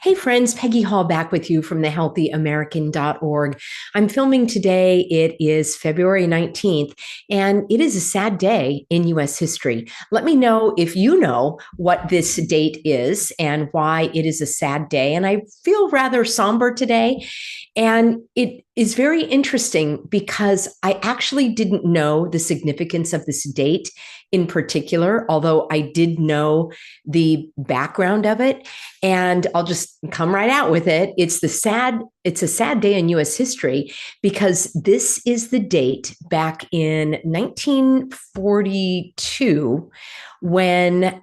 Hey friends, Peggy Hall back with you from thehealthyamerican.org. I'm filming today. It is February 19th, and it is a sad day in US history. Let me know if you know what this date is and why it is a sad day. And I feel rather somber today. And it is very interesting because I actually didn't know the significance of this date in particular, although I did know the background of it. And I'll just come right out with it. It's a sad day in US history because this is the date back in 1942 when,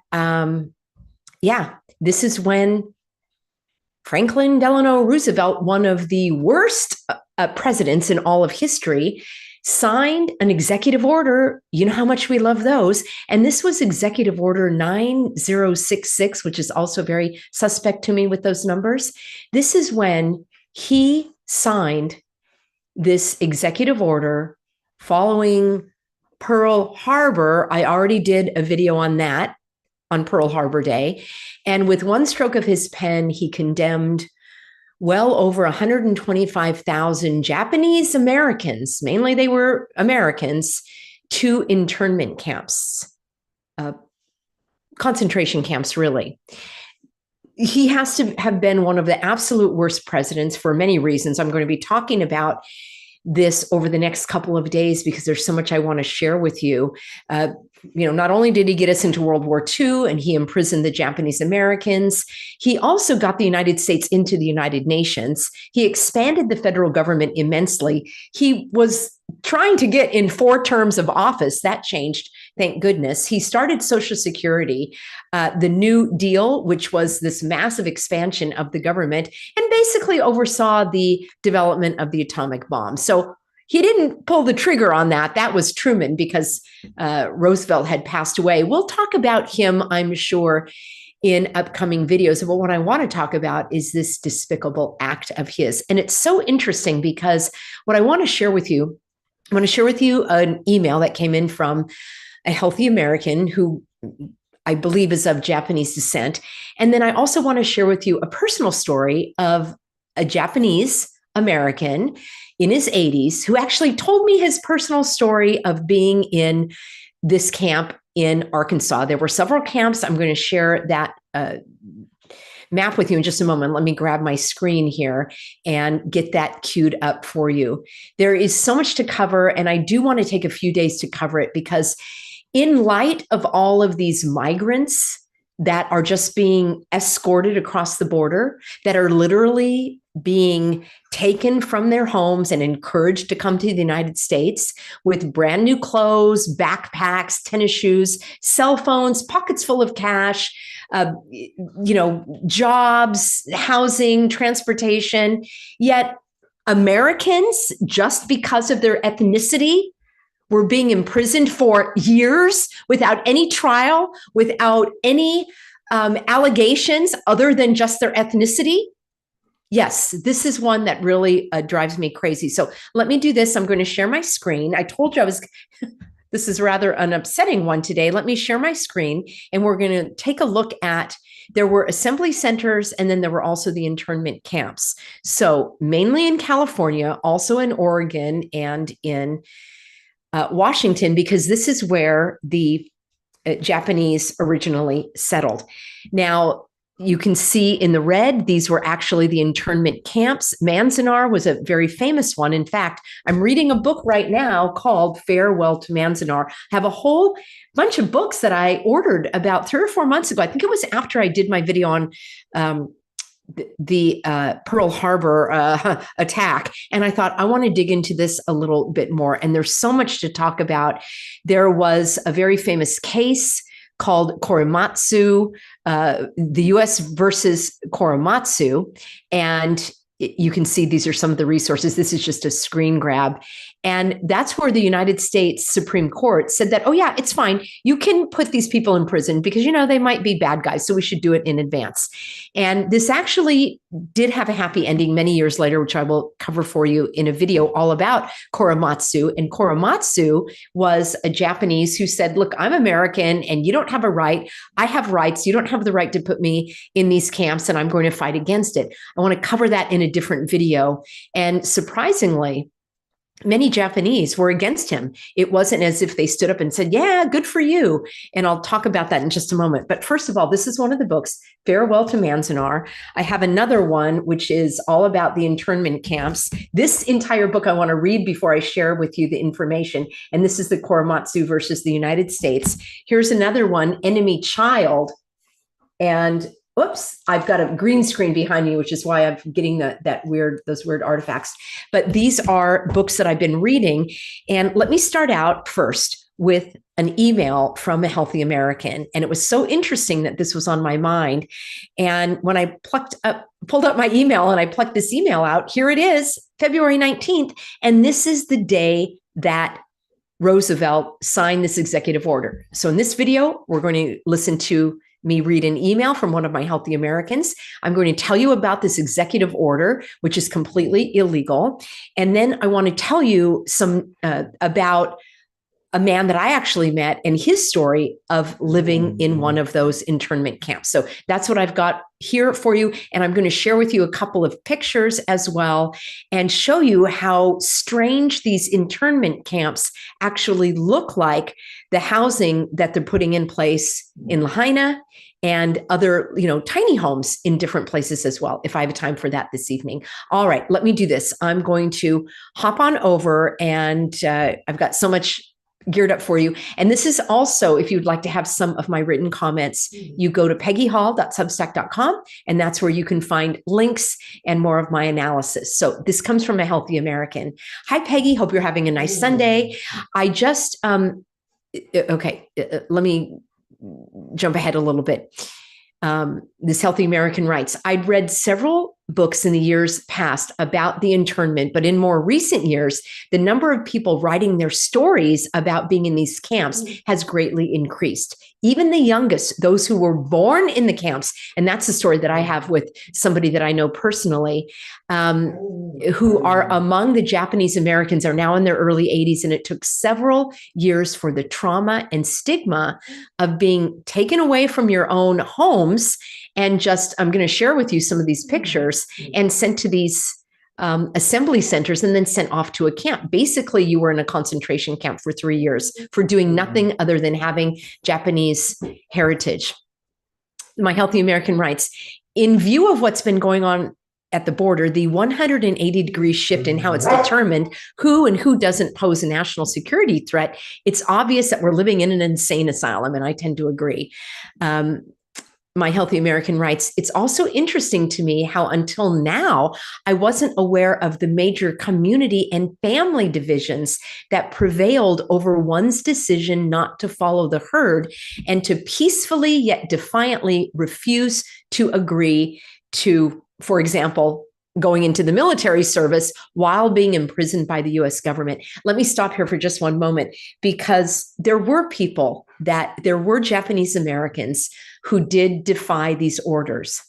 this is when Franklin Delano Roosevelt, one of the worst presidents in all of history, signed an executive order. You know how much we love those. And this was Executive Order 9066, which is also very suspect to me with those numbers. This is when he signed this executive order following Pearl Harbor. I already did a video on that, on Pearl Harbor Day. And with one stroke of his pen, he condemned well over 125,000 Japanese Americans, mainly they were Americans, to internment camps, concentration camps, really. He has to have been one of the absolute worst presidents for many reasons. I'm going to be talking about this over the next couple of days because there's so much I want to share with you. Not only did he get us into World War II and he imprisoned the Japanese Americans, he also got the United States into the United Nations. He expanded the federal government immensely. He was trying to get in 4 terms of office. That changed, thank goodness. He started Social Security, the New Deal, which was this massive expansion of the government, and basically oversaw the development of the atomic bomb. So he didn't pull the trigger on that. That was Truman because Roosevelt had passed away. We'll talk about him, I'm sure, in upcoming videos. But what I want to talk about is this despicable act of his. And it's so interesting because what I want to share with you, I want to share with you an email that came in from a healthy American who I believe is of Japanese descent. And then I also want to share with you a personal story of a Japanese American in his 80s who actually told me his personal story of being in this camp in Arkansas. There were several camps. I'm going to share that map with you in just a moment. Let me grab my screen here and get that queued up for you. There is so much to cover, and I do want to take a few days to cover it because in light of all of these migrants that are just being escorted across the border, that are literally being taken from their homes and encouraged to come to the United States with brand new clothes, backpacks, tennis shoes, cell phones, pockets full of cash, jobs, housing, transportation. Yet Americans, just because of their ethnicity, were being imprisoned for years without any trial, without any allegations other than just their ethnicity. Yes, this is one that really drives me crazy. So let me do this. I'm going to share my screen. I told you this is rather an upsetting one today. Let me share my screen and we're going to take a look at, there were assembly centers and then there were also the internment camps. So mainly in California, also in Oregon and in Washington, because this is where the Japanese originally settled. Now, you can see in the red, these were actually the internment camps. Manzanar was a very famous one. In fact, I'm reading a book right now called Farewell to Manzanar. I have a whole bunch of books that I ordered about 3 or 4 months ago. I think it was after I did my video on the Pearl Harbor attack. And I thought, I want to dig into this a little bit more. And there's so much to talk about. There was a very famous case called Korematsu, the US versus Korematsu. And you can see these are some of the resources. This is just a screen grab. And that's where the United States Supreme Court said that, oh yeah, it's fine. You can put these people in prison because, they might be bad guys. So we should do it in advance. And this actually did have a happy ending many years later, which I will cover for you in a video all about Korematsu. And Korematsu was a Japanese who said, look, I'm American and you don't have a right. I have rights. You don't have the right to put me in these camps, and I'm going to fight against it. I want to cover that in a different video. And surprisingly, many Japanese were against him. It wasn't as if they stood up and said, yeah, good for you. And I'll talk about that in just a moment. But first of all, this is one of the books, Farewell to Manzanar. I have another one, which is all about the internment camps. This entire book I want to read before I share with you the information. And this is the Korematsu versus the United States. Here's another one, Enemy Child. And oops, I've got a green screen behind me, which is why I'm getting those weird artifacts. But these are books that I've been reading. And let me start out first with an email from a Healthy American. And it was so interesting that this was on my mind. And when I pulled up my email and I plucked this email out, here it is, February 19th. And this is the day that Roosevelt signed this executive order. So in this video, we're going to listen to me read an email from one of my Healthy Americans. I'm going to tell you about this executive order, which is completely illegal. And then I want to tell you some about a man that I actually met and his story of living in one of those internment camps. So that's what I've got here for you. And I'm going to share with you a couple of pictures as well and show you how strange these internment camps actually look like the housing that they're putting in place in Lahaina and other, tiny homes in different places as well, if I have time for that this evening. All right, let me do this. I'm going to hop on over, and I've got so much geared up for you. And this is also, if you'd like to have some of my written comments, you go to peggyhall.substack.com, and that's where you can find links and more of my analysis. So this comes from a Healthy American. Hi, Peggy. Hope you're having a nice Sunday. I just, let me jump ahead a little bit. This Healthy American writes, I'd read several books in the years past about the internment, but in more recent years, the number of people writing their stories about being in these camps has greatly increased. Even the youngest, those who were born in the camps, and that's the story that I have with somebody that I know personally, who are among the Japanese Americans, are now in their early 80s, and it took several years for the trauma and stigma of being taken away from your own homes and just, I'm going to share with you some of these pictures, and sent to these assembly centers and then sent off to a camp. Basically, you were in a concentration camp for 3 years for doing nothing other than having Japanese heritage. My Healthy American writes, in view of what's been going on at the border, the 180-degree shift in how it's determined who and who doesn't pose a national security threat, it's obvious that we're living in an insane asylum, and I tend to agree. My Healthy American writes, it's also interesting to me how until now, I wasn't aware of the major community and family divisions that prevailed over one's decision not to follow the herd and to peacefully yet defiantly refuse to agree to, for example, going into the military service while being imprisoned by the US government. Let me stop here for just one moment, because there were Japanese Americans who did defy these orders.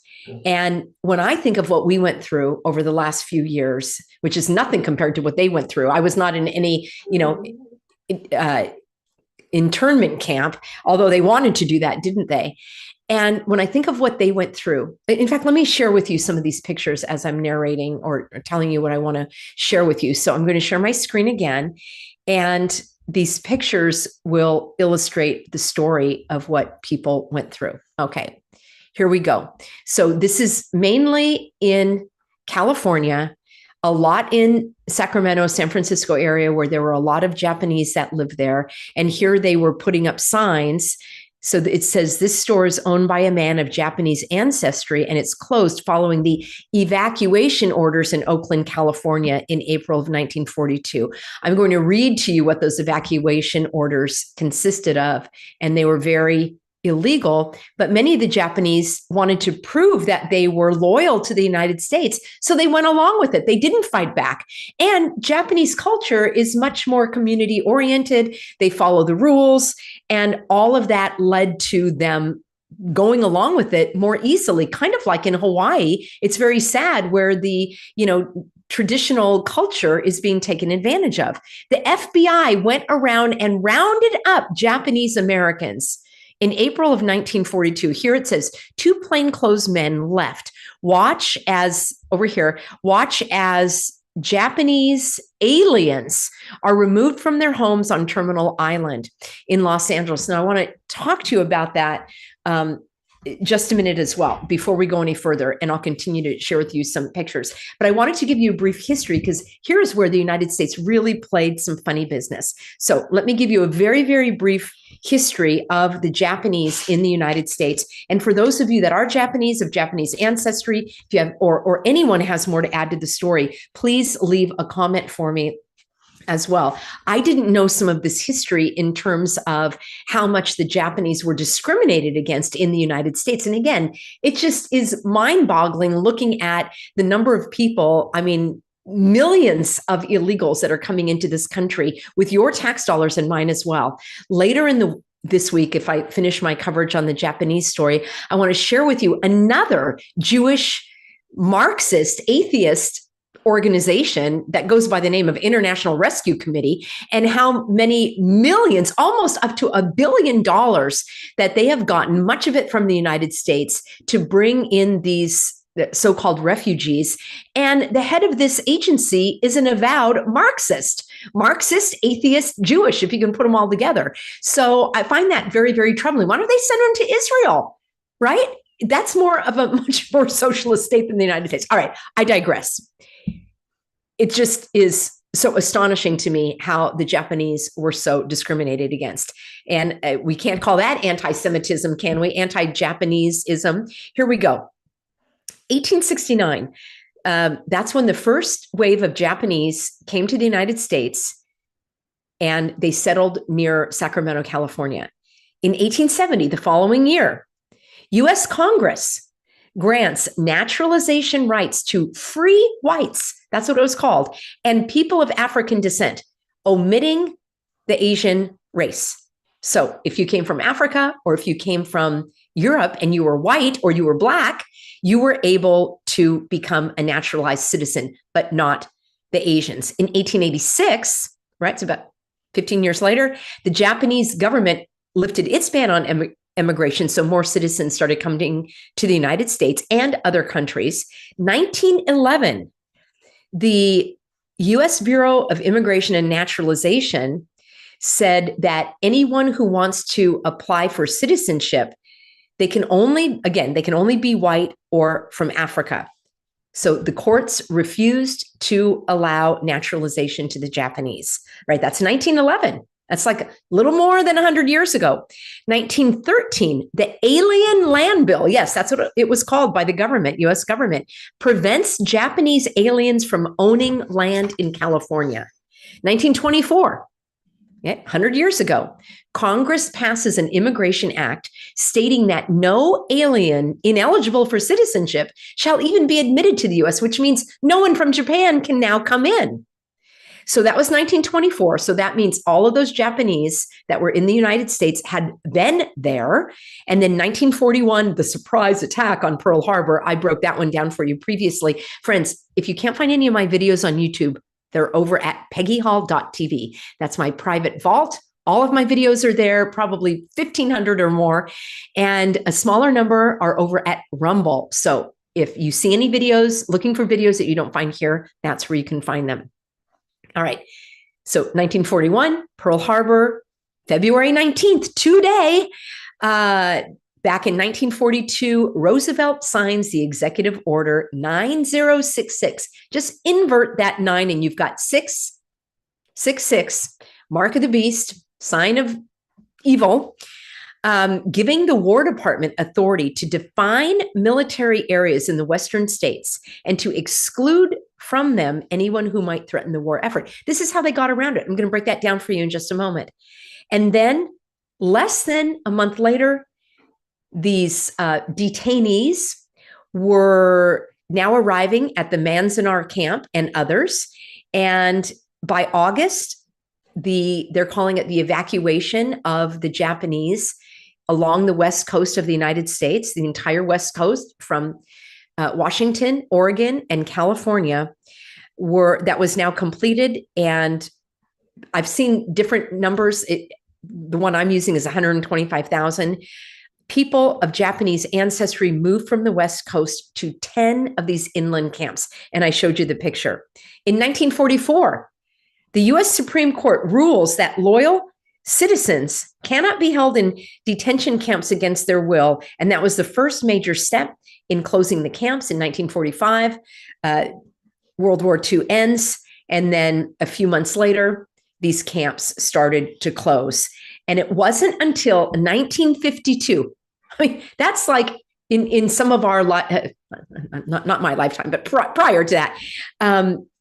And when I think of what we went through over the last few years, which is nothing compared to what they went through, I was not in any, internment camp, although they wanted to do that, didn't they? And when I think of what they went through, in fact, let me share with you some of these pictures as I'm narrating or telling you what I want to share with you. So I'm going to share my screen again, and these pictures will illustrate the story of what people went through. Okay, here we go. So this is mainly in California, a lot in Sacramento, San Francisco area, where there were a lot of Japanese that lived there. And here they were putting up signs. So it says, this store is owned by a man of Japanese ancestry, and it's closed following the evacuation orders in Oakland, California in April of 1942. I'm going to read to you what those evacuation orders consisted of, and they were very illegal, but many of the Japanese wanted to prove that they were loyal to the United States, so they went along with it. They didn't fight back. And Japanese culture is much more community oriented. They follow the rules, and all of that led to them going along with it more easily, kind of like in Hawaii. It's very sad where the, traditional culture is being taken advantage of. The FBI went around and rounded up Japanese Americans in April of 1942. Here it says, 2 plainclothes men left. Watch as Japanese aliens are removed from their homes on Terminal Island in Los Angeles. Now, I want to talk to you about that just a minute as well before we go any further, and I'll continue to share with you some pictures. But I wanted to give you a brief history because here's where the United States really played some funny business. So let me give you a very, very brief history of the Japanese in the United States. And for those of you that are Japanese, of Japanese ancestry, if you have, or anyone has more to add to the story, please leave a comment for me as well. I didn't know some of this history in terms of how much the Japanese were discriminated against in the United States. And again, it just is mind-boggling looking at the number of people, millions of illegals that are coming into this country with your tax dollars and mine as well. Later in this week, if I finish my coverage on the Japanese story, I want to share with you another Jewish Marxist atheist organization that goes by the name of International Rescue Committee, and how many millions, almost up to $1 billion that they have gotten, much of it from the United States, to bring in these so-called refugees. And the head of this agency is an avowed Marxist, atheist, Jewish, if you can put them all together. So I find that very, very troubling. Why don't they send them to Israel, right? That's more of a much more socialist state than the United States. All right, I digress. It just is so astonishing to me how the Japanese were so discriminated against. And we can't call that anti-Semitism, can we? Anti-Japaneseism. Here we go. 1869. That's when the first wave of Japanese came to the United States, and they settled near Sacramento, California. In 1870, the following year, U.S. Congress grants naturalization rights to free whites, that's what it was called, and people of African descent, omitting the Asian race. So if you came from Africa, or if you came from Europe and you were white or you were Black, you were able to become a naturalized citizen, but not the Asians. In 1886, right, so about 15 years later, the Japanese government lifted its ban on immigration, so more citizens started coming to the United States and other countries. 1911, the U.S. Bureau of Immigration and Naturalization said that anyone who wants to apply for citizenship, they can only be white or from Africa. So the courts refused to allow naturalization to the Japanese, right? That's 1911. That's like a little more than 100 years ago. 1913, the Alien Land Bill, yes, that's what it was called by the government, U.S. government, prevents Japanese aliens from owning land in California. 1924, 100 years ago, Congress passes an Immigration Act stating that no alien ineligible for citizenship shall even be admitted to the U.S., which means no one from Japan can now come in. So that was 1924. So that means all of those Japanese that were in the United States had been there. And then 1941, the surprise attack on Pearl Harbor. I broke that one down for you previously. Friends, if you can't find any of my videos on YouTube, they're over at peggyhall.tv. That's my private vault. All of my videos are there, probably 1,500 or more. And a smaller number are over at Rumble. So if you see any videos, looking for videos that you don't find here, that's where you can find them. All right. So 1941, Pearl Harbor, February 19th, today. Back in 1942, Roosevelt signs the Executive Order 9066. Just invert that 9 and you've got 666, mark of the beast, sign of evil, giving the War Department authority to define military areas in the Western states and to exclude from them anyone who might threaten the war effort. This is how they got around it. I'm going to break that down for you in just a moment. And then less than a month later, these detainees were now arriving at the Manzanar camp and others. And by August, they're calling it the evacuation of the Japanese along the west coast of the United States, the entire west coast from Washington, Oregon, and California that was now completed. And I've seen different numbers. The one I'm using is 125,000. People of Japanese ancestry moved from the West Coast to 10 of these inland camps. And I showed you the picture. In 1944, the US Supreme Court rules that loyal citizens cannot be held in detention camps against their will. And that was the first major step in closing the camps in 1945. World War II ends. And then a few months later, these camps started to close. And it wasn't until 1952. I mean, that's like in some of our, not my lifetime, but prior to that,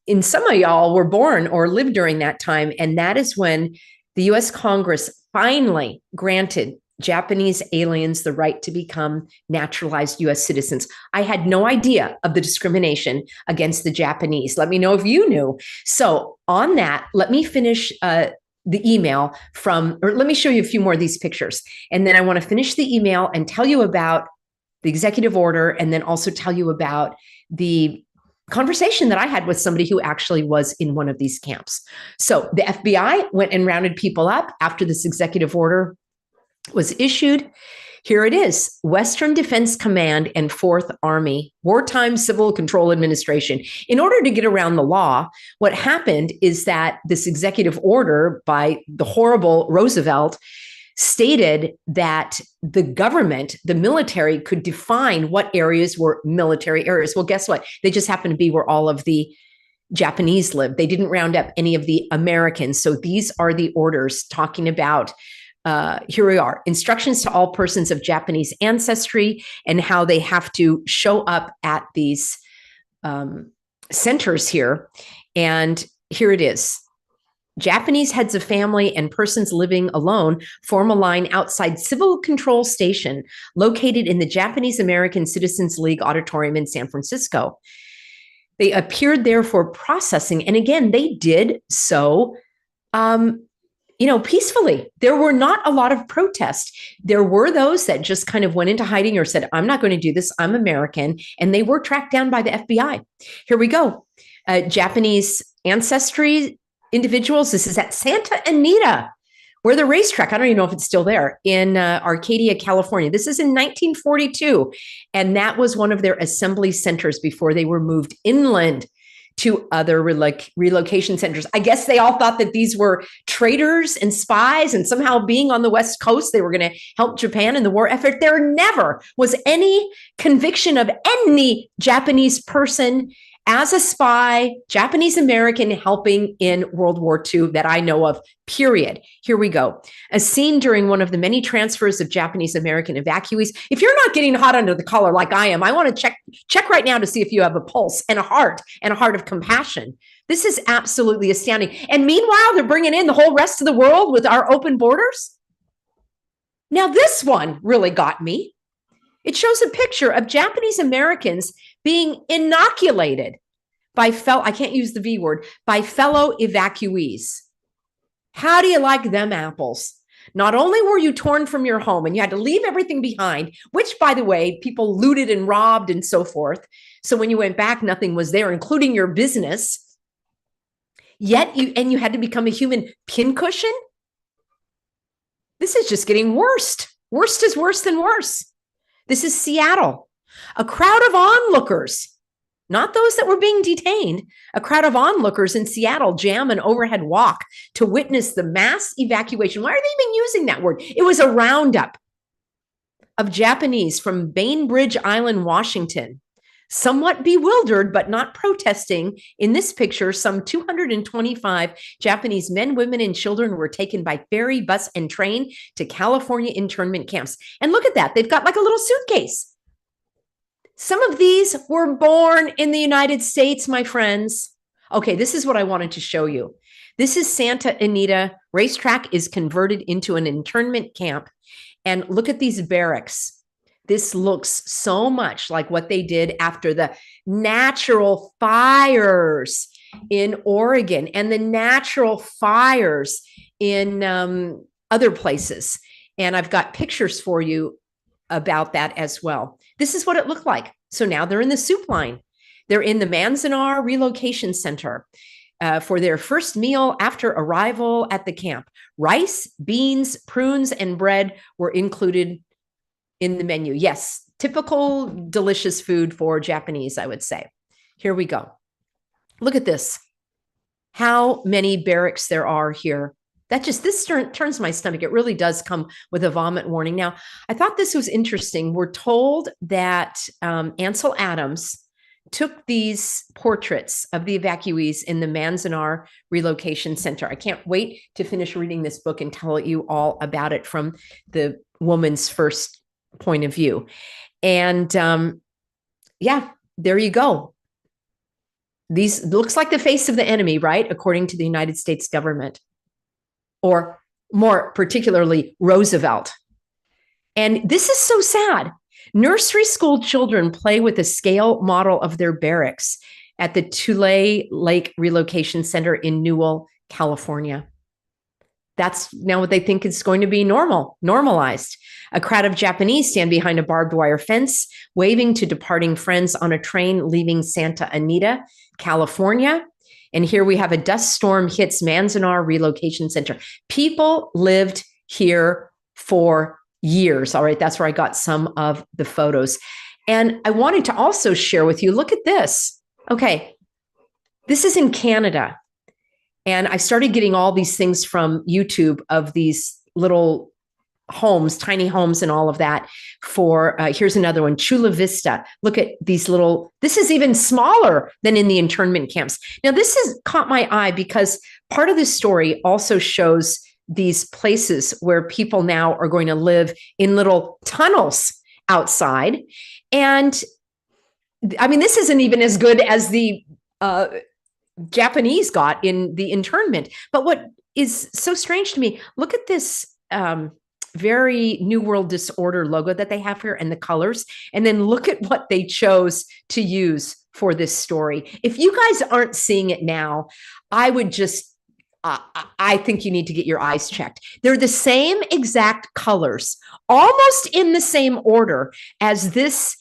in some of y'all were born or lived during that time. And that is when the US Congress finally granted Japanese aliens the right to become naturalized US citizens. I had no idea of the discrimination against the Japanese. Let me know if you knew. So on that, let me finish the email or let me show you a few more of these pictures. And then I want to finish the email and tell you about the executive order, and then also tell you about the conversation that I had with somebody who actually was in one of these camps. So the FBI went and rounded people up after this executive order was issued. Here it is: Western Defense Command and 4th Army, Wartime Civil Control Administration. In order to get around the law, what happened is that this executive order by the horrible Roosevelt stated that the government, the military, could define what areas were military areas. Well, guess what? They just happen to be where all of the Japanese lived. They didn't round up any of the Americans. So these are the orders talking about here we are: instructions to all persons of Japanese ancestry and how they have to show up at these centers here. And here it is: Japanese heads of family and persons living alone form a line outside Civil Control Station located in the Japanese American Citizens League Auditorium in San Francisco. They appeared there for processing. And again, they did so peacefully. There were not a lot of protests. There were those that just kind of went into hiding or said, I'm not going to do this, I'm American. And they were tracked down by the FBI. Here we go. Japanese ancestry individuals. This is at Santa Anita, where the racetrack, I don't even know if it's still there, in Arcadia, California. This is in 1942. And that was one of their assembly centers before they were moved inland to other relocation centers. I guess they all thought that these were traitors and spies, and somehow being on the West Coast, they were going to help Japan in the war effort. There never was any conviction of any Japanese person as a spy, Japanese American, helping in World War II that I know of, period. Here we go. A scene during one of the many transfers of Japanese American evacuees. If you're not getting hot under the collar like I am, I want to check right now to see if you have a pulse and a heart of compassion. This is absolutely astounding. And meanwhile, they're bringing in the whole rest of the world with our open borders. Now, this one really got me. It shows a picture of Japanese Americans being inoculated by I can't use the V word, by fellow evacuees. How do you like them apples? Not only were you torn from your home and you had to leave everything behind, which, by the way, people looted and robbed and so forth. So when you went back, nothing was there, including your business. Yet you had to become a human pincushion. This is just getting worse. Worst is worse than worse. This is Seattle. A crowd of onlookers, not those that were being detained, a crowd of onlookers in Seattle jam an overhead walk to witness the mass evacuation. Why are they even using that word? It was a roundup of Japanese from Bainbridge Island, Washington. Somewhat bewildered, but not protesting. In this picture, some 225 Japanese men, women, and children were taken by ferry, bus, and train to California internment camps. And look at that. They've got like a little suitcase. Some of these were born in the United States, my friends. Okay, this is what I wanted to show you. This is Santa Anita. Racetrack is converted into an internment camp. And look at these barracks. This looks so much like what they did after the natural fires in Oregon and the natural fires in other places. And I've got pictures for you about that as well. This is what it looked like. So now they're in the soup line. They're in the Manzanar Relocation Center for their first meal after arrival at the camp. Rice, beans, prunes, and bread were included in the menu. Yes, typical delicious food for Japanese, I would say. Here we go. Look at this. How many barracks there are here. This turns my stomach. It really does come with a vomit warning. Now, I thought this was interesting. We're told that Ansel Adams took these portraits of the evacuees in the Manzanar Relocation Center. I can't wait to finish reading this book and tell you all about it from the woman's first point of view. And yeah, there you go. These looks like the face of the enemy, right? According to the United States government, or more particularly Roosevelt. And this is so sad. Nursery school children play with a scale model of their barracks at the Tule Lake Relocation Center in Newell, California. That's now what they think is going to be normalized. A crowd of Japanese stand behind a barbed wire fence, waving to departing friends on a train leaving Santa Anita, California. And here we have a dust storm hits Manzanar Relocation Center. People lived here for years. All right, that's where I got some of the photos. And I wanted to also share with you, look at this. Okay, this is in Canada. And I started getting all these things from YouTube of these little homes, tiny homes and all of that for, here's another one, Chula Vista. Look at these little, this is even smaller than in the internment camps. Now, this has caught my eye because part of this story also shows these places where people now are going to live in little tunnels outside. And I mean, this isn't even as good as the Japanese got in the internment. But what is so strange to me, look at this very New World Disorder logo that they have here and the colors. And then look at what they chose to use for this story. If you guys aren't seeing it now, I would just, I think you need to get your eyes checked. They're the same exact colors, almost in the same order as this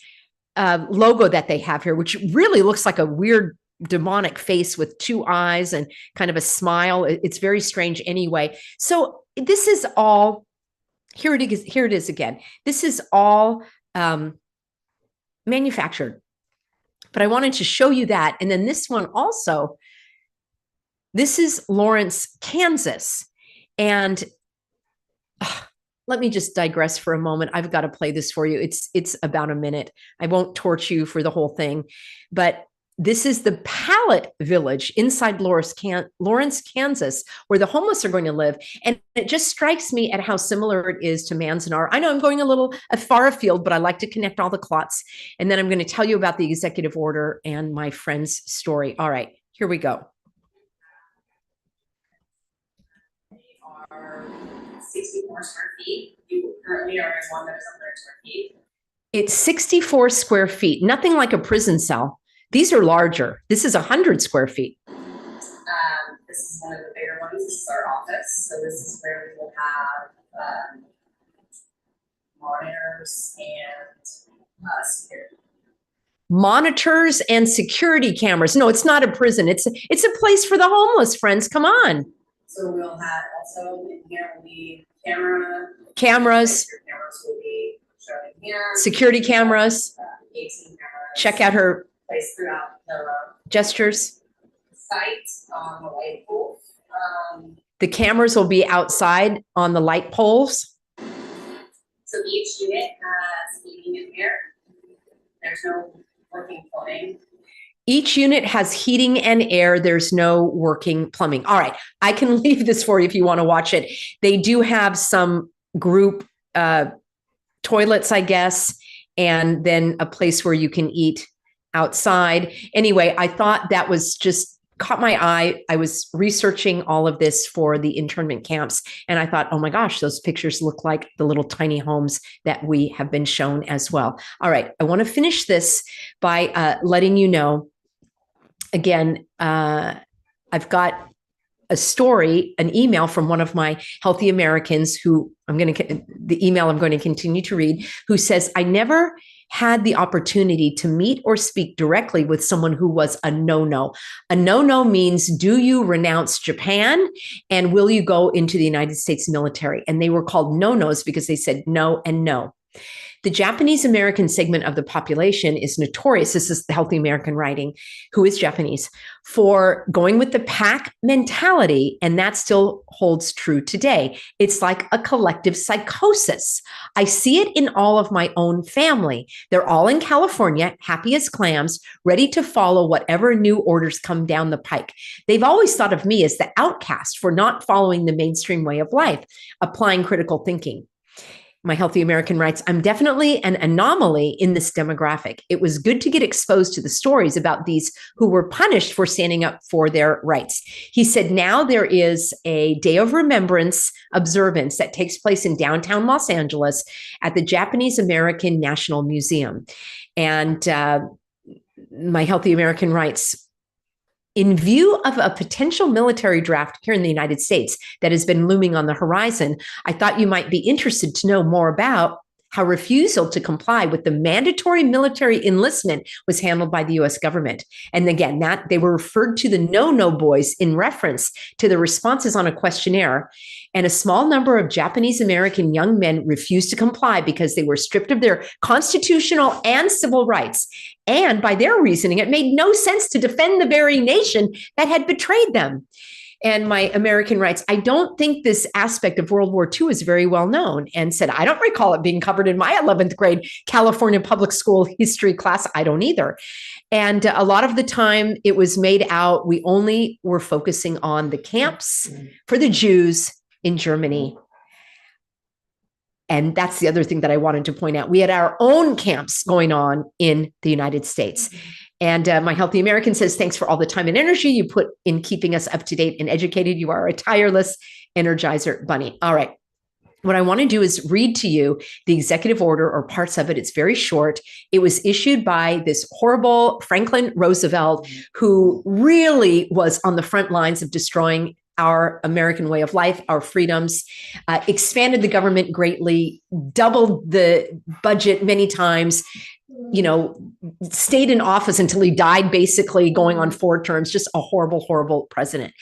logo that they have here, which really looks like a weird demonic face with two eyes and kind of a smile. It's very strange anyway. So this is all, here it is again. This is all manufactured. But I wanted to show you that. And then this one also, this is Lawrence, Kansas. And let me just digress for a moment. I've got to play this for you. It's about a minute. I won't torch you for the whole thing, but this is the Pallet Village inside Lawrence, Kansas, where the homeless are going to live. And it just strikes me at how similar it is to Manzanar. I know I'm going a little far afield, but I like to connect all the clots. And then I'm going to tell you about the executive order and my friend's story. All right, here we go. They are 64 square feet. You currently are in one that is 100 square feet. It's 64 square feet, nothing like a prison cell. These are larger. This is 100 square feet. This is one of the bigger ones. This is our office. So this is where we will have monitors and security. Monitors and security cameras. No, it's not a prison. It's a place for the homeless, friends. Come on. So we'll have also in here will be cameras. Cameras Will be showing here. Security cameras. 18 cameras. Check out her Placed throughout the gestures. Site on the light pole. The cameras will be outside on the light poles. So each unit has heating and air. There's no working plumbing. Each unit has heating and air. There's no working plumbing. All right, I can leave this for you if you want to watch it. They do have some group toilets, I guess, and then a place where you can eat outside. Anyway, I thought that was just caught my eye. I was researching all of this for the internment camps, and I thought, oh my gosh, those pictures look like the little tiny homes that we have been shown as well. All right, I want to finish this by letting you know, again, I've got a story, an email from one of my Healthy Americans who the email I'm going to continue to read, who says, I never had the opportunity to meet or speak directly with someone who was a no-no. A no-no means, do you renounce Japan and will you go into the United States military? And they were called no-nos because they said no and no. The Japanese American segment of the population is notorious. This is the Healthy American writing, who is Japanese, for going with the pack mentality. And that still holds true today. It's like a collective psychosis. I see it in all of my own family. They're all in California, happy as clams, ready to follow whatever new orders come down the pike. They've always thought of me as the outcast for not following the mainstream way of life, applying critical thinking. My Healthy American writes, I'm definitely an anomaly in this demographic. It was good to get exposed to the stories about these who were punished for standing up for their rights. He said, now there is a Day of Remembrance observance that takes place in downtown Los Angeles at the Japanese American National Museum. And my Healthy American writes, in view of a potential military draft here in the United States that has been looming on the horizon, I thought you might be interested to know more about how refusal to comply with the mandatory military enlistment was handled by the US government. And again, that they were referred to the no-no boys in reference to the responses on a questionnaire. And a small number of Japanese American young men refused to comply because they were stripped of their constitutional and civil rights. And by their reasoning, it made no sense to defend the very nation that had betrayed them. And my American writes, I don't think this aspect of World War II is very well known, and said, I don't recall it being covered in my 11th grade California public school history class. I don't either. And a lot of the time it was made out, we only were focusing on the camps for the Jews in Germany. And that's the other thing that I wanted to point out. We had our own camps going on in the United States. And my Healthy American says, thanks for all the time and energy you put in keeping us up to date and educated. You are a tireless energizer bunny. All right. What I want to do is read to you the executive order or parts of it. It's very short. It was issued by this horrible Franklin Roosevelt, who really was on the front lines of destroying our American way of life, our freedoms, expanded the government greatly, doubled the budget many times, stayed in office until he died, basically going on 4 terms, just a horrible, horrible president.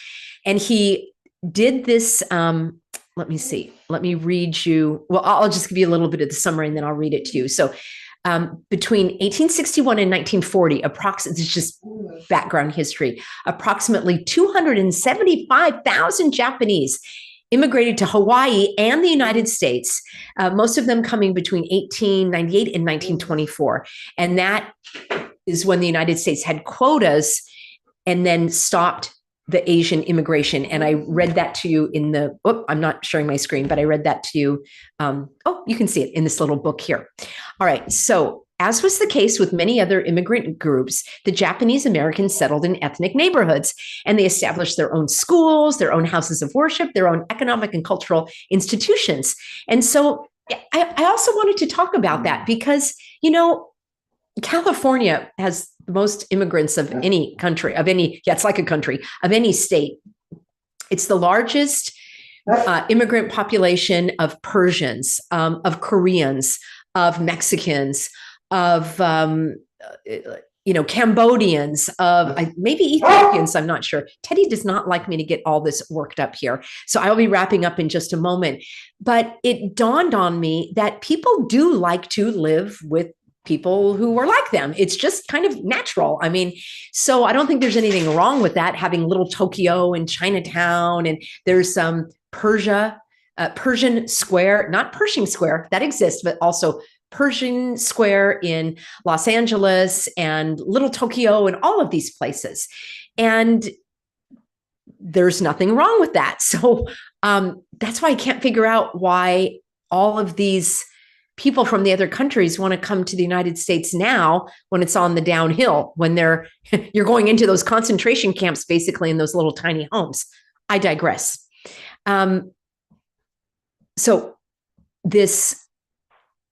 And he did this, let me see, let me read you. Well, I'll just give you a little bit of the summary and then I'll read it to you. So between 1861 and 1940, it's just background history, approximately 275,000 Japanese immigrated to Hawaii and the United States, most of them coming between 1898 and 1924. And that is when the United States had quotas and then stopped the Asian immigration. And I read that to you in I'm not showing my screen, but I read that to you. You can see it in this little book here. All right. So as was the case with many other immigrant groups, the Japanese Americans settled in ethnic neighborhoods, and they established their own schools, their own houses of worship, their own economic and cultural institutions. And so I also wanted to talk about that because, California has the most immigrants of any country, it's like a country, of any state. It's the largest immigrant population of Persians, of Koreans, of Mexicans, of Cambodians, of maybe Ethiopians, I'm not sure. Teddy does not like me to get all this worked up here. So I'll be wrapping up in just a moment. But it dawned on me that people do like to live with people who are like them. It's just kind of natural. I mean, so I don't think there's anything wrong with that, having little Tokyo and Chinatown, and there's some Persian Square, not Pershing Square, that exists, but also Pershing Square in Los Angeles and Little Tokyo and all of these places. And there's nothing wrong with that. So that's why I can't figure out why all of these people from the other countries want to come to the United States now when it's on the downhill, when you're going into those concentration camps, basically in those little tiny homes. I digress. So this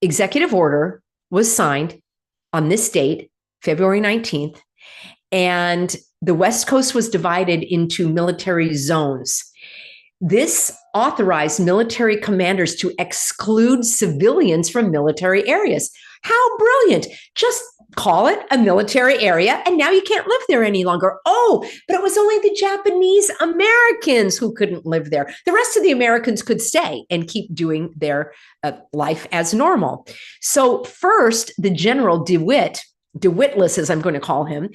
executive order was signed on this date, February 19th, And the West Coast was divided into military zones. This authorized military commanders to exclude civilians from military areas. How brilliant. Just call it a military area, and now you can't live there any longer. Oh, but it was only the Japanese Americans who couldn't live there. The rest of the Americans could stay and keep doing their life as normal. So first, the General DeWitless, as I'm going to call him,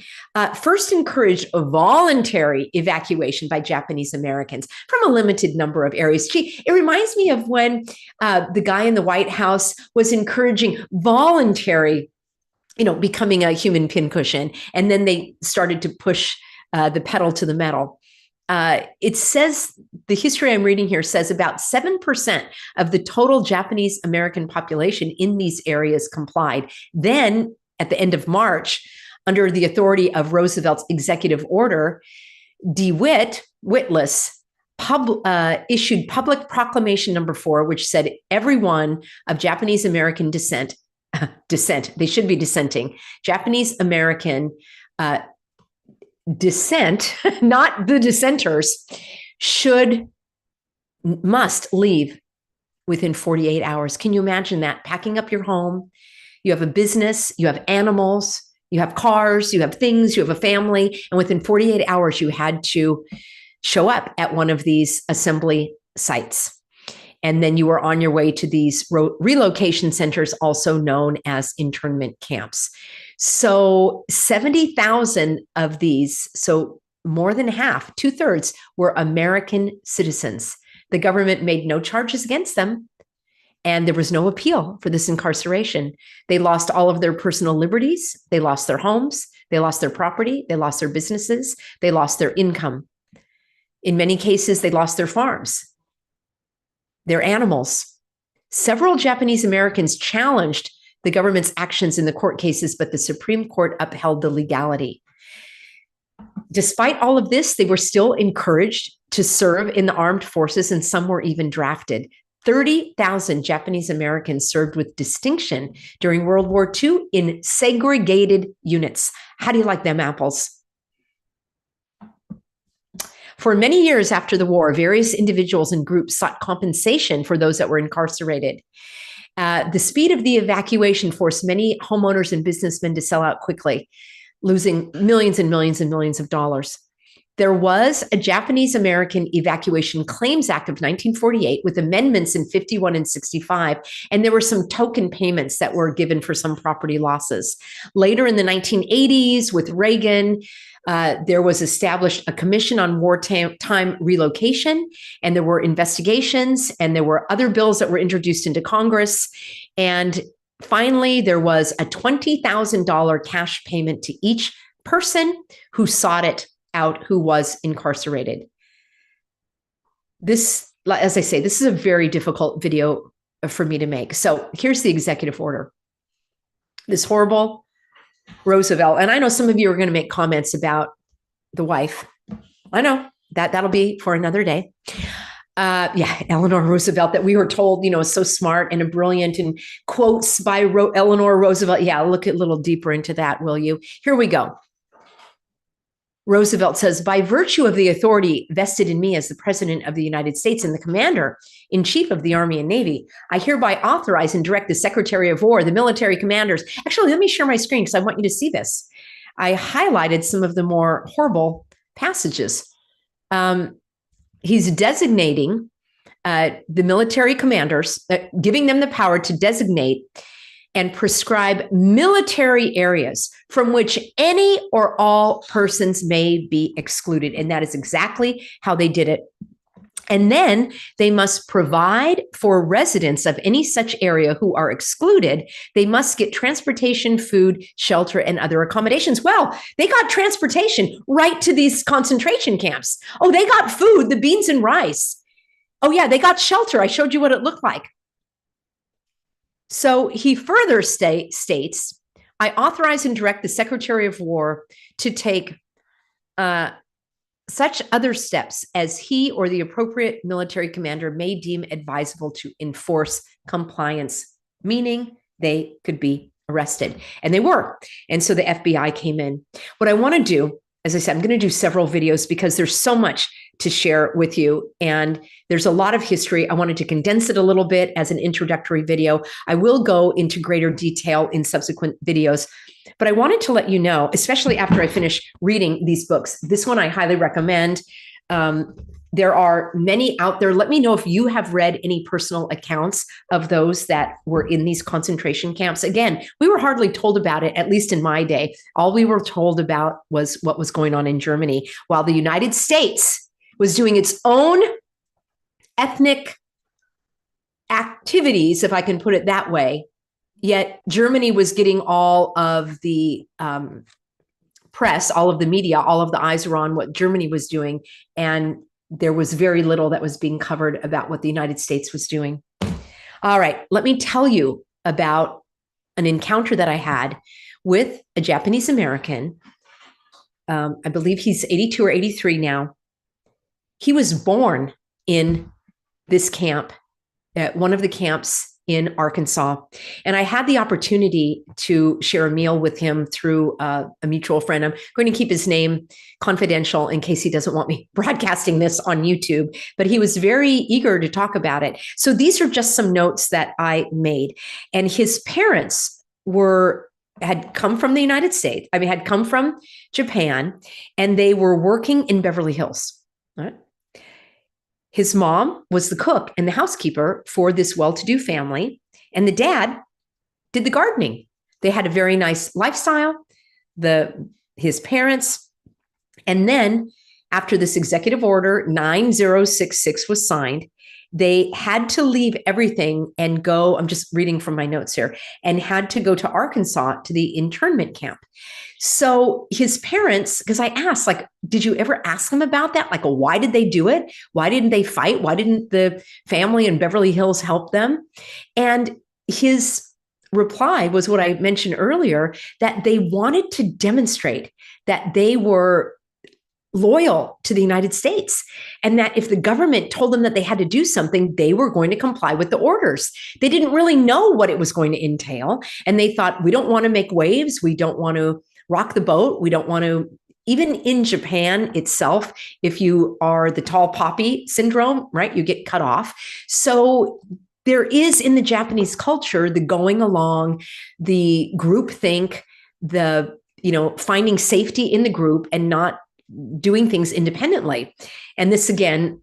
first encouraged a voluntary evacuation by Japanese Americans from a limited number of areas. Gee, it reminds me of when the guy in the White House was encouraging voluntary, becoming a human pincushion, and then they started to push the pedal to the metal. It says, the history I'm reading here says about 7% of the total Japanese American population in these areas complied. Then, at the end of March, under the authority of Roosevelt's executive order, Witless issued public proclamation number 4, which said everyone of Japanese American descent, they should be dissenting, Japanese American descent, not the dissenters, must leave within 48 hours. Can you imagine that? Packing up your home. You have a business, you have animals, you have cars, you have things, you have a family, and within 48 hours, you had to show up at one of these assembly sites. And then you were on your way to these relocation centers, also known as internment camps. So 70,000 of these, so more than half, 2/3, were American citizens. The government made no charges against them. And there was no appeal for this incarceration. They lost all of their personal liberties. They lost their homes. They lost their property. They lost their businesses. They lost their income. In many cases, they lost their farms, their animals. Several Japanese Americans challenged the government's actions in the court cases, but the Supreme Court upheld the legality. Despite all of this, they were still encouraged to serve in the armed forces, and some were even drafted. 30,000 Japanese Americans served with distinction during World War II in segregated units. How do you like them apples? For many years after the war, various individuals and groups sought compensation for those that were incarcerated. The speed of the evacuation forced many homeowners and businessmen to sell out quickly, losing millions and millions and millions of dollars. There was a Japanese American Evacuation Claims Act of 1948 with amendments in 51 and 65, and there were some token payments that were given for some property losses. Later in the 1980s, with Reagan, there was established a commission on wartime relocation, and there were investigations, and there were other bills that were introduced into Congress. And finally, there was a $20,000 cash payment to each person who sought it out, who was incarcerated. This, as I say, this is a very difficult video for me to make. So here's the executive order. This horrible Roosevelt, and I know some of you are going to make comments about the wife. I know that'll be for another day. Eleanor Roosevelt, that we were told, is so smart and brilliant, and quotes by Eleanor Roosevelt. Yeah, look a little deeper into that, will you? Here we go. Roosevelt says, by virtue of the authority vested in me as the President of the United States and the Commander-in-Chief of the Army and Navy, I hereby authorize and direct the Secretary of War, the military commanders. Actually, let me share my screen because I want you to see this. I highlighted some of the more horrible passages. He's designating the military commanders, giving them the power to designate and prescribe military areas from which any or all persons may be excluded. And that is exactly how they did it. And then they must provide for residents of any such area who are excluded. They must get transportation, food, shelter, and other accommodations. Well, they got transportation right to these concentration camps. Oh, they got food, the beans and rice. Oh yeah, they got shelter. I showed you what it looked like. So he further states, I authorize and direct the Secretary of War to take such other steps as he or the appropriate military commander may deem advisable to enforce compliance, meaning they could be arrested, and they were. And so the FBI came in. What I want to do, as I said, I'm going to do several videos because there's so much to share with you. And there's a lot of history. I wanted to condense it a little bit as an introductory video. I will go into greater detail in subsequent videos, but I wanted to let you know, especially after I finish reading these books, this one I highly recommend. There are many out there. Let me know if you have read any personal accounts of those that were in these concentration camps. Again, we were hardly told about it, at least in my day. All we were told about was what was going on in Germany, while the United States was doing its own ethnic activities, if I can put it that way. Yet Germany was getting all of the press, all of the media, all of the eyes were on what Germany was doing. And there was very little that was being covered about what the United States was doing. All right, let me tell you about an encounter that I had with a Japanese American. I believe he's 82 or 83 now. He was born in this camp, at one of the camps in Arkansas. And I had the opportunity to share a meal with him through a mutual friend. I'm going to keep his name confidential in case he doesn't want me broadcasting this on YouTube, but he was very eager to talk about it. So these are just some notes that I made. And his parents had come from the United States, had come from Japan, and they were working in Beverly Hills. All right. His mom was the cook and the housekeeper for this well-to-do family, and the dad did the gardening. They had a very nice lifestyle, his parents. And then after this executive order 9066 was signed, they had to leave everything and go, I'm just reading from my notes here, and had to go to Arkansas to the internment camp. So his parents, because I asked, did you ever ask them about that? Why did they do it? Why didn't they fight? Why didn't the family in Beverly Hills help them? And his reply was what I mentioned earlier, that they wanted to demonstrate that they were loyal to the United States, and that if the government told them that they had to do something, they were going to comply with the orders. They didn't really know what it was going to entail. And they thought, we don't want to make waves. We don't want to rock the boat. We don't want to, even in Japan itself, if you are the tall poppy syndrome, right, you get cut off. So there is in the Japanese culture, the going along, the groupthink, the, finding safety in the group and not doing things independently. And this, again,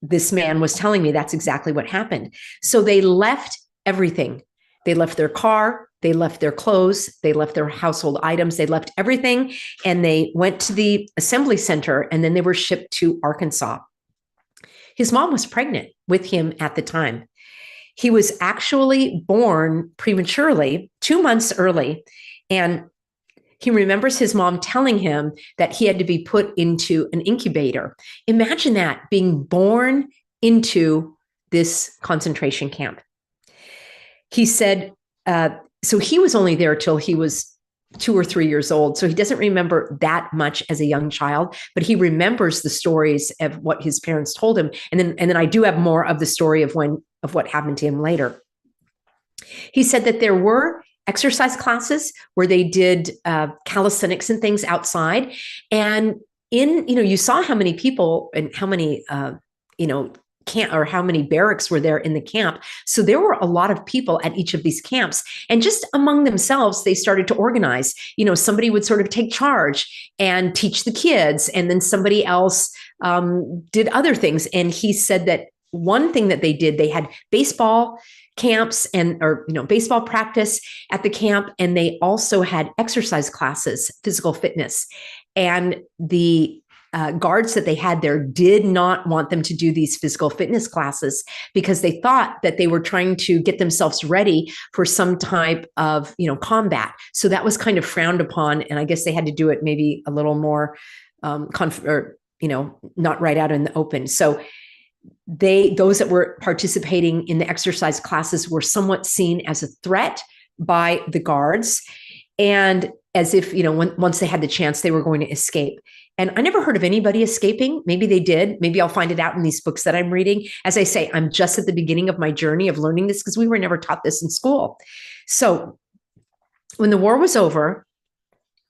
this man was telling me that's exactly what happened. So they left everything. They left their car, they left their clothes, they left their household items, they left everything, and they went to the assembly center, and then they were shipped to Arkansas. His mom was pregnant with him at the time. He was actually born prematurely, 2 months early, and he remembers his mom telling him that he had to be put into an incubator. Imagine that, being born into this concentration camp. He said, so he was only there till he was 2 or 3 years old. So he doesn't remember that much as a young child, but he remembers the stories of what his parents told him. And then I do have more of the story of what happened to him later. He said that there were exercise classes where they did calisthenics and things outside. And you saw how many people and how many, how many barracks were there in the camp. So there were a lot of people at each of these camps, and just among themselves, they started to organize. Somebody would sort of take charge and teach the kids, and then somebody else did other things. And he said that one thing that they did, they had baseball camps or baseball practice at the camp. And they also had exercise classes, physical fitness. And the guards that they had there did not want them to do these physical fitness classes because they thought that they were trying to get themselves ready for some type of, combat. So that was kind of frowned upon. And I guess they had to do it maybe a little more, not right out in the open. So those that were participating in the exercise classes were somewhat seen as a threat by the guards, and as if, once they had the chance, they were going to escape. And I never heard of anybody escaping. Maybe they did. Maybe I'll find it out in these books that I'm reading. As I say, I'm just at the beginning of my journey of learning this because we were never taught this in school. So when the war was over,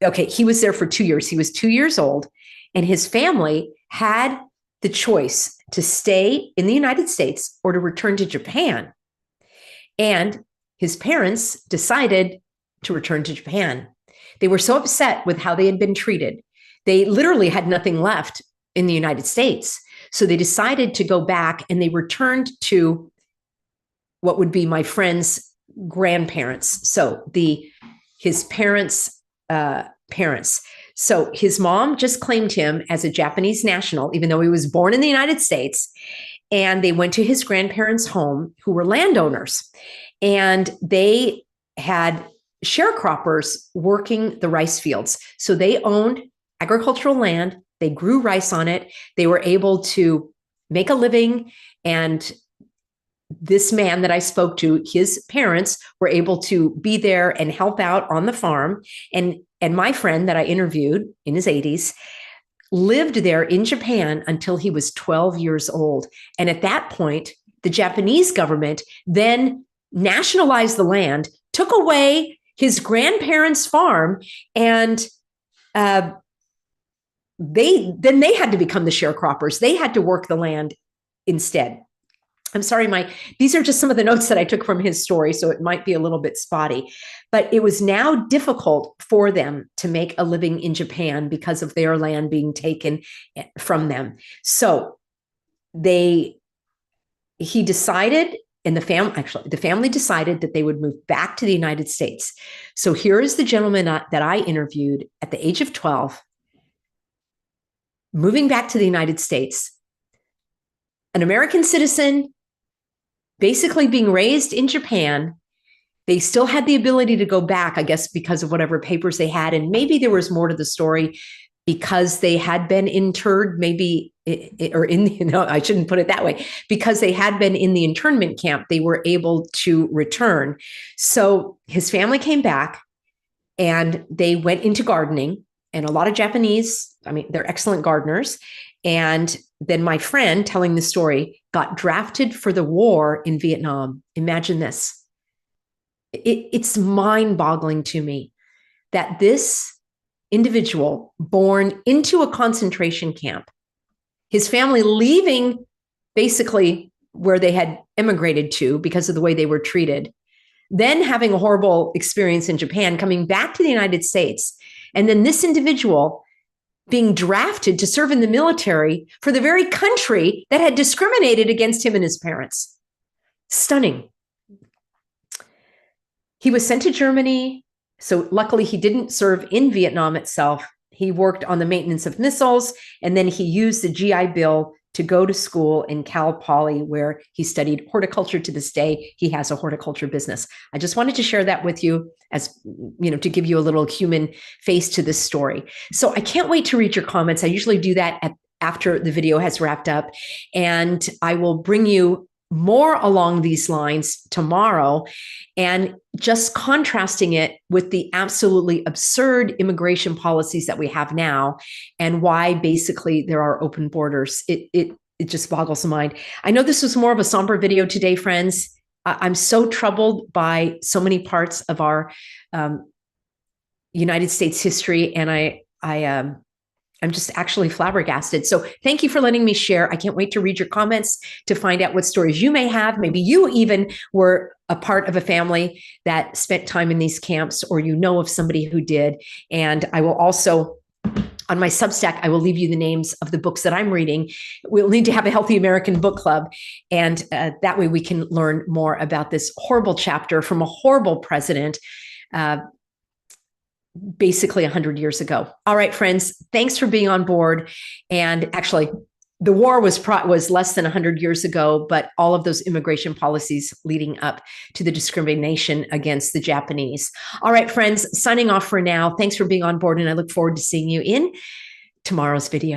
okay, he was there for 2 years. He was 2 years old, and his family had the choice to stay in the United States or to return to Japan. And his parents decided to return to Japan. They were so upset with how they had been treated. They literally had nothing left in the United States. So they decided to go back, and they returned to what would be my friend's grandparents. So his parents' parents. So his mom just claimed him as a Japanese national, even though he was born in the United States. And they went to his grandparents' home, who were landowners. And they had sharecroppers working the rice fields. So they owned agricultural land. They grew rice on it. They were able to make a living. And this man that I spoke to, his parents were able to be there and help out on the farm. And my friend that I interviewed in his 80s lived there in Japan until he was 12 years old. And at that point, the Japanese government then nationalized the land, took away his grandparents' farm, and they had to become the sharecroppers. They had to work the land instead. I'm sorry, these are just some of the notes that I took from his story, so it might be a little bit spotty. But it was now difficult for them to make a living in Japan because of their land being taken from them. So he decided, and the family decided that they would move back to the United States. So here is the gentleman that I interviewed at the age of 12, moving back to the United States, an American citizen, basically being raised in Japan. They still had the ability to go back, I guess, because of whatever papers they had. And maybe there was more to the story because they had been interred, maybe, I shouldn't put it that way, because they had been in the internment camp, they were able to return. So his family came back and they went into gardening. And a lot of Japanese, they're excellent gardeners. And then my friend telling the story got drafted for the war in Vietnam. Imagine this. It's mind-boggling to me that this individual born into a concentration camp, his family leaving basically where they had immigrated to because of the way they were treated, then having a horrible experience in Japan, coming back to the United States, and then this individual being drafted to serve in the military for the very country that had discriminated against him and his parents. Stunning. He was sent to Germany. So luckily he didn't serve in Vietnam itself. He worked on the maintenance of missiles, and then he used the GI Bill to go to school in Cal Poly, where he studied horticulture. To this day, he has a horticulture business. I just wanted to share that with you as, to give you a little human face to this story. So I can't wait to read your comments. I usually do that after the video has wrapped up, and I will bring you more along these lines tomorrow, and just contrasting it with the absolutely absurd immigration policies that we have now and why basically there are open borders. It just boggles the mind. I know this was more of a somber video today, friends. I'm so troubled by so many parts of our United States history, and I'm just actually flabbergasted. So thank you for letting me share. I can't wait to read your comments to find out what stories you may have. Maybe you even were a part of a family that spent time in these camps, or you know of somebody who did. And I will also, on my Substack, I will leave you the names of the books that I'm reading. We'll need to have a Healthy American Book Club. And that way we can learn more about this horrible chapter from a horrible president, basically 100 years ago. All right, friends, thanks for being on board. And actually, the war was less than 100 years ago, but all of those immigration policies leading up to the discrimination against the Japanese. All right, friends, signing off for now. Thanks for being on board, and I look forward to seeing you in tomorrow's video.